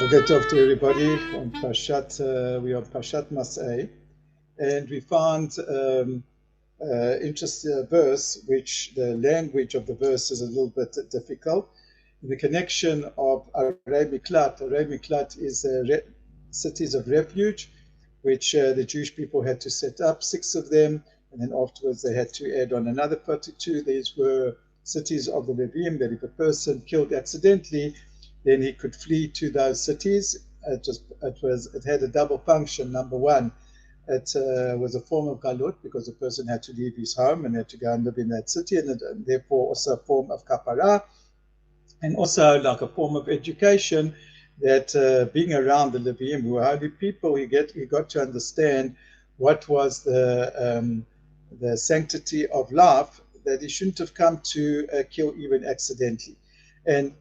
Okay, talk to everybody on we are on Parshat Masei, and we found interesting verse, which the language of the verse is a little bit difficult. The connection of Arei Miklat is cities of refuge, which the Jewish people had to set up, 6 of them, and then afterwards they had to add on another 42. These were cities of the Levim, that if a person killed accidentally, then he could flee to those cities. It had a double function. Number one, it was a form of galut because the person had to leave his home and had to go and live in that city, and therefore also a form of kapara, and also like a form of education. That being around the Levim, who are holy people, he got to understand what was the sanctity of life, that he shouldn't have come to kill even accidentally. And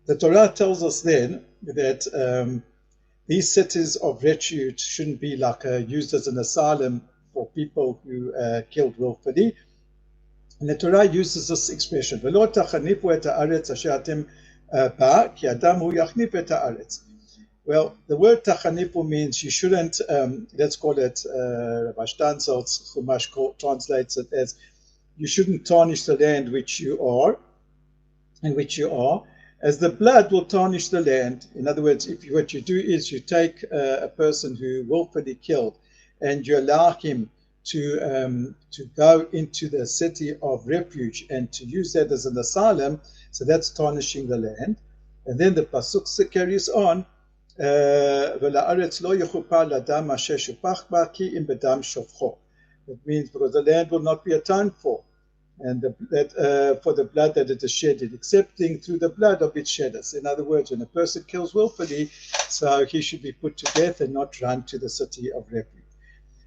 the Torah tells us then that these cities of refuge shouldn't be like used as an asylum for people who killed willfully. And the Torah uses this expression, "V'lo tachanifu et haaretz asher atem ba, ki adam hu yachnif et haaretz." Well, the word tachanifu means you shouldn't, let's call it, Rabbi Steinsaltz Chumash translates it as, you shouldn't tarnish the land which you are, as the blood will tarnish the land. In other words, what you do is you take a person who willfully killed and you allow him to go into the city of refuge and to use that as an asylum, so that's tarnishing the land. And then the pasuk carries on, it means because the land will not be atoned for, and for the blood that it is shedded, excepting through the blood of its shedders. In other words, when a person kills willfully, so he should be put to death and not run to the city of refuge.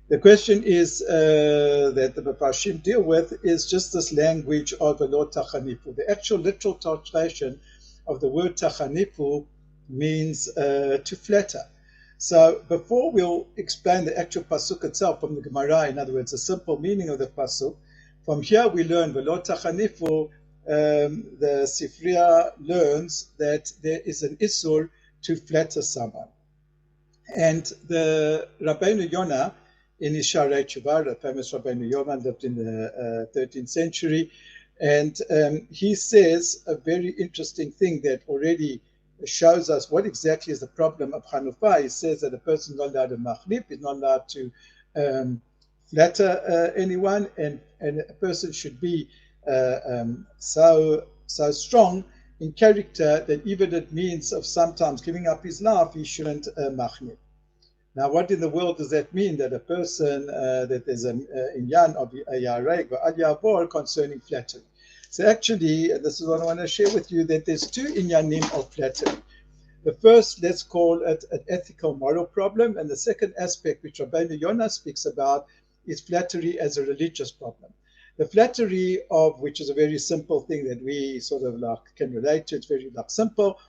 The question is that the Mefarshim deal with is just this language of the Lord Tachanifu. The actual literal translation of the word Tachanifu means to flatter. So before we'll explain the actual pasuk itself from the Gemara, in other words, the simple meaning of the pasuk, from here we learn V'lo tachanifu. The Sifriya learns that there is an isur to flatter someone, and the Rabbeinu Yonah in his Sharei Tshuva, the famous Rabbeinu Yonah, lived in the 13th century, and he says a very interesting thing that already shows us what exactly is the problem of Chanukah. He says that a person is not allowed to machlip, is not allowed to flatter anyone, and a person should be so strong in character that even it means of sometimes giving up his life, he shouldn't machlip. Now, what in the world does that mean? That a person, that there's an inyan of a yareg or al yavor concerning flattery. So actually, this is what I want to share with you, that there's two inyanim of flattery. The first, let's call it an ethical moral problem, and the second aspect, which Rabbeinu Yonah speaks about, is flattery as a religious problem. The flattery of, which is a very simple thing that we sort of like can relate to, it's very like simple.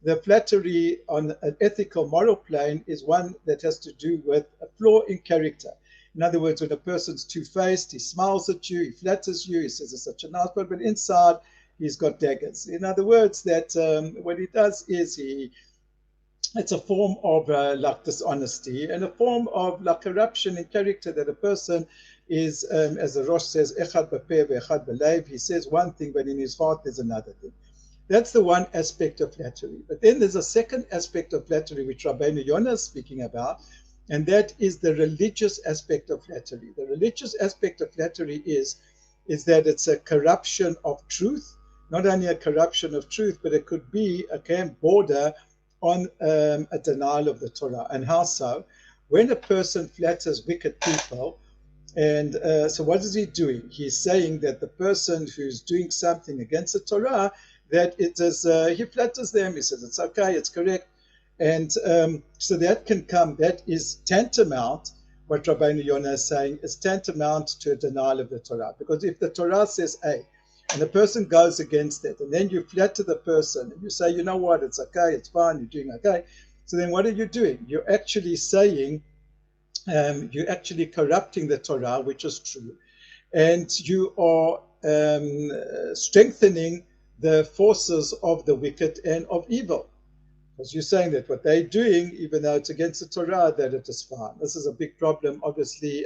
The flattery on an ethical moral plane is one that has to do with a flaw in character. In other words, when a person's two-faced, he smiles at you, he flatters you, he says it's such a nice person, but inside he's got daggers. In other words, that what he does is it's a form of like dishonesty and a form of like corruption in character, that a person is, as the Rosh says, echad b'peh ve'echad b'leiv. He says one thing, but in his heart there's another thing. That's the one aspect of flattery. But then there's a second aspect of flattery, which Rabbeinu Yonah is speaking about, and that is the religious aspect of flattery. The religious aspect of flattery is that it's a corruption of truth, not only a corruption of truth, but it could be a border on a denial of the Torah. And how so? When a person flatters wicked people, and so what is he doing? He's saying that the person who's doing something against the Torah, that it is, he flatters them, he says it's okay, it's correct. And so that can come, that is tantamount, what Rabbeinu Yonah is saying, is tantamount to a denial of the Torah. Because if the Torah says A, and the person goes against it, and then you flatter the person, and you say, you know what, it's okay, it's fine, you're doing okay. So then what are you doing? You're actually saying, you're actually corrupting the Torah, which is true. And you are strengthening the forces of the wicked and of evil. Because you're saying that what they're doing, even though it's against the Torah, that it is fine. This is a big problem, obviously,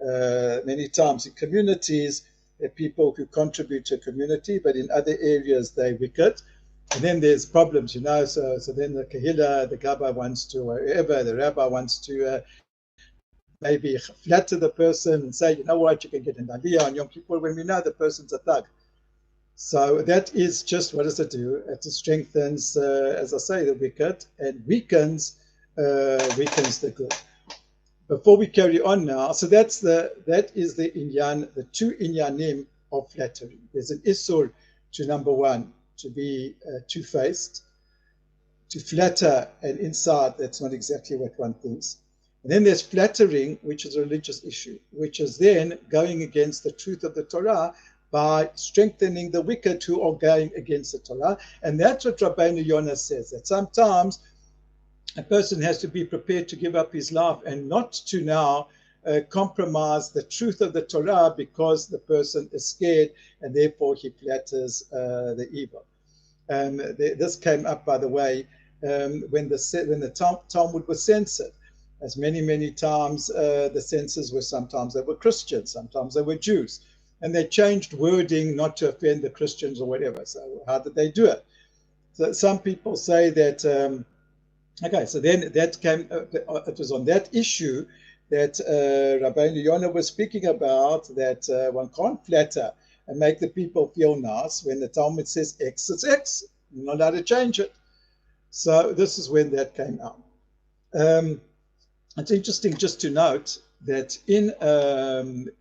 many times in communities, there are people who contribute to a community, but in other areas they're wicked. And then there's problems, so then the Kahila, the Gabbai wants to, or whoever, the rabbi wants to maybe flatter the person and say, you know what, you can get an aliyah on Yom Kippur when we know the person's a thug. So that is just, what does it do? It strengthens, as I say, the wicked, and weakens the good. Before we carry on now, so that is the inyan, the two inyanim of flattery. There's an isur to, number one, to be two-faced, to flatter an inside that's not exactly what one thinks. And then there's flattering, which is a religious issue, which is then going against the truth of the Torah by strengthening the wicked who are going against the Torah. And that's what Rabbeinu Yonah says, that sometimes a person has to be prepared to give up his life and not to now compromise the truth of the Torah because the person is scared and therefore he flatters the evil. This came up, by the way, when the Talmud was censored. As many times the censors were, sometimes they were Christians, sometimes they were Jews. And they changed wording not to offend the Christians or whatever. So how did they do it? So some people say that, okay, so then that came, it was on that issue that Rabbeinu Yonah was speaking about, that one can't flatter and make the people feel nice. When the Talmud says X, it's X. You're not allowed to change it. So this is when that came out. It's interesting just to note that in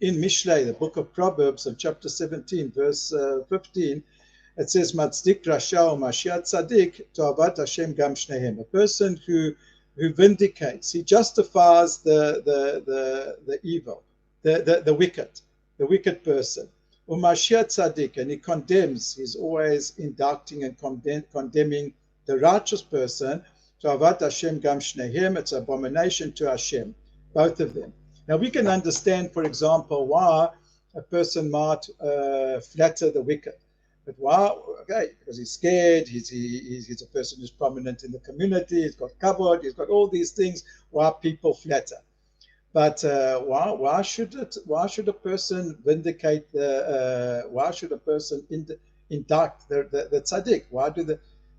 Mishlei, the book of Proverbs, of chapter 17, verse 15, it says, "Matzdik rasha u'mashiach tzadik to'avat Hashem gam shnehem." A person who vindicates, he justifies the evil, the wicked person. U'mashiach tzadik, and he condemns. He's always indicting and condemning the righteous person. To'avat Hashem gam shnehem. It's an abomination to Hashem, both of them. Now we can understand, for example, why a person might flatter the wicked. But why? Okay, because he's scared, he's a person who's prominent in the community, he's got kavod, he's got all these things, why people flatter. But why should a person vindicate why should a person indict the tzaddik?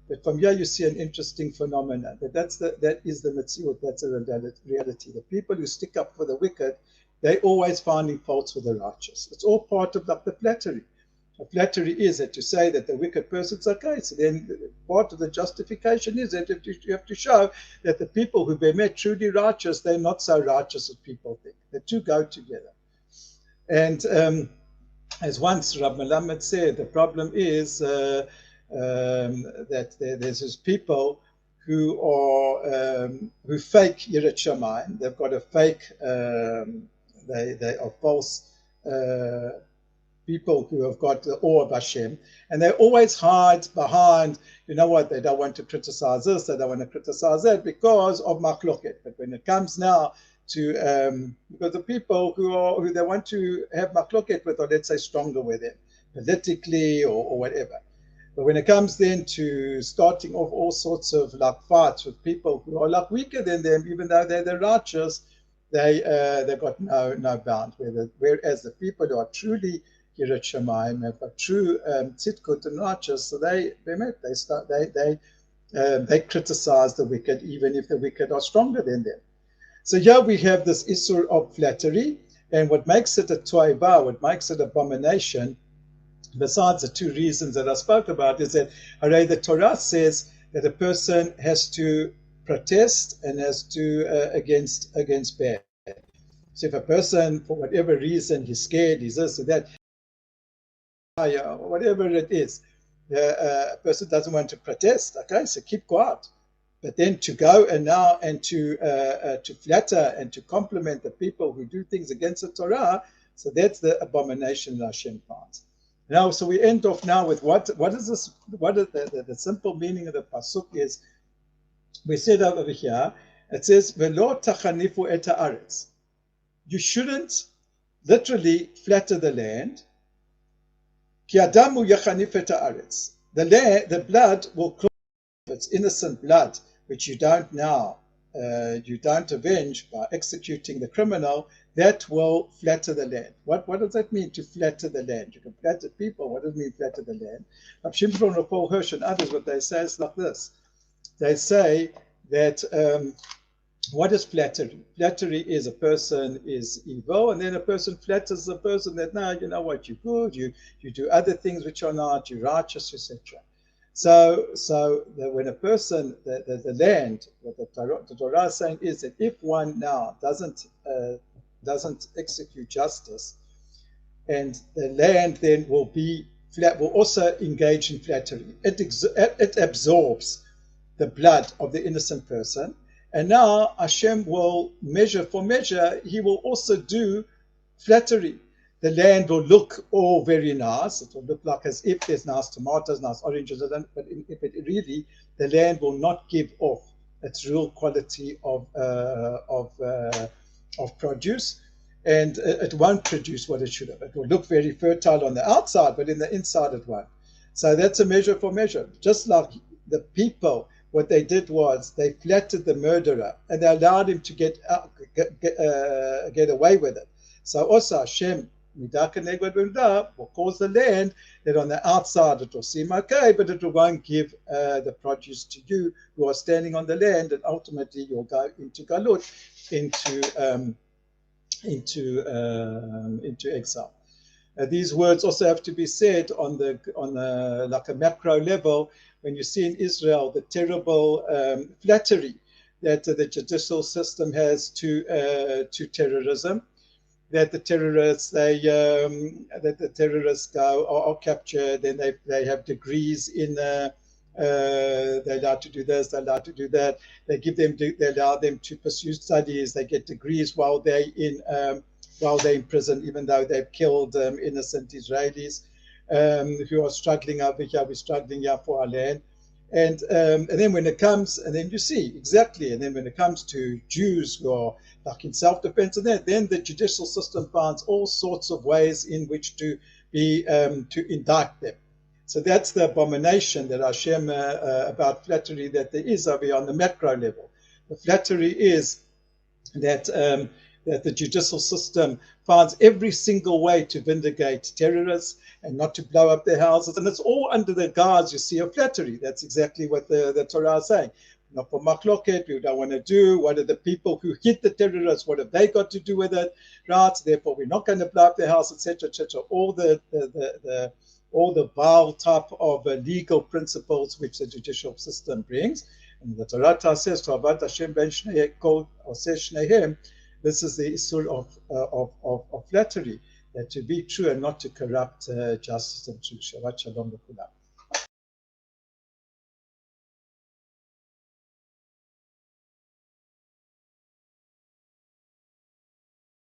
But from here you see an interesting phenomenon. That is the metziut, that's the reality. The people who stick up for the wicked, they always finding faults with the righteous. It's all part of the flattery. The flattery is that to say that the wicked person's okay. So then part of the justification is that you have to show that the people who be made truly righteous, they're not so righteous as people think. The two go together. And as once Rab Melamed said, the problem is that there's these people who are who fake Yirat Shamayim. They've got a fake. They are false people who have got the awe of Hashem, and they always hide behind, you know what, they don't want to criticize this, they don't want to criticize that because of machloket. But when it comes now to because the people who they want to have machloket with, or let's say stronger with them politically or whatever. But when it comes then to starting off all sorts of like fights with people who are like weaker than them, even though they're the righteous, they've got no bound. Whereas the people who are truly Yirat Shamayim have got true tzidkut and righteous, so they criticize the wicked, even if the wicked are stronger than them. So here we have this issur of flattery, and what makes it a toiba, what makes it abomination, besides the two reasons that I spoke about, is that the Torah says that a person has to protest and has to against bad. So if a person, for whatever reason, he's scared, he's this or that, whatever it is, a person doesn't want to protest, okay, so keep quiet. But then to go and to flatter and to compliment the people who do things against the Torah, so that's the abomination that Hashem finds. Now, so we end off now with what is this? What is the simple meaning of the pasuk is? We said over here, it says, "Velo tachanifu et haaretz." You shouldn't literally flatter the land. Ki adamu yachanif et haaretz. The blood will clothe it. it's innocent blood, which you don't avenge by executing the criminal, that will flatter the land. What does that mean, to flatter the land? You can flatter people. What does it mean, flatter the land? Rav Shimshon, Rav Paul Hirsch, and others, what they say is like this. They say that what is flattery? Flattery is a person is evil, and then a person flatters the person that, no, you know what, you're good, you do other things which are not, you're righteous, etc. So when a person, the land, what the Torah is saying is that if one now doesn't execute justice, and the land then will also engage in flattery. It absorbs the blood of the innocent person, and now Hashem will measure for measure. He will also do flattery. The land will look all very nice. It will look like as if there's nice tomatoes, nice oranges, but really the land will not give off its real quality of produce, and it won't produce what it should have. It will look very fertile on the outside, but in the inside it won't. So that's a measure for measure. Just like the people, what they did was they flattered the murderer and they allowed him to get away with it. So also Hashem will cause the land that on the outside it will seem okay, but it won't give the produce to you who are standing on the land, and ultimately you'll go into galut, into exile. These words also have to be said on like a macro level. When you see in Israel the terrible flattery that the judicial system has to terrorism, that the terrorists are captured, then they have degrees in they're allowed to do this, they're allowed to do that. They allow them to pursue studies. They get degrees while they're in prison, even though they've killed innocent Israelis who are struggling over here. We're struggling here for our land, and then when it comes, and then you see exactly, and then when it comes to Jews who are like in self-defense and that, then the judicial system finds all sorts of ways in which to indict them. So that's the abomination that Hashem about flattery that there is over here on the macro level. The flattery is that the judicial system finds every single way to vindicate terrorists and not to blow up their houses. And it's all under the guise, you see, of flattery. That's exactly what the Torah is saying. Not for machloket, we don't want to do. What are the people who hit the terrorists? What have they got to do with it? Right? Therefore, we're not going to blow up their house, etc., etc. All the vile type of legal principles which the judicial system brings. And the Torah says, this is the issue of flattery, that to be true and not to corrupt justice and truth. Shabbat shalom.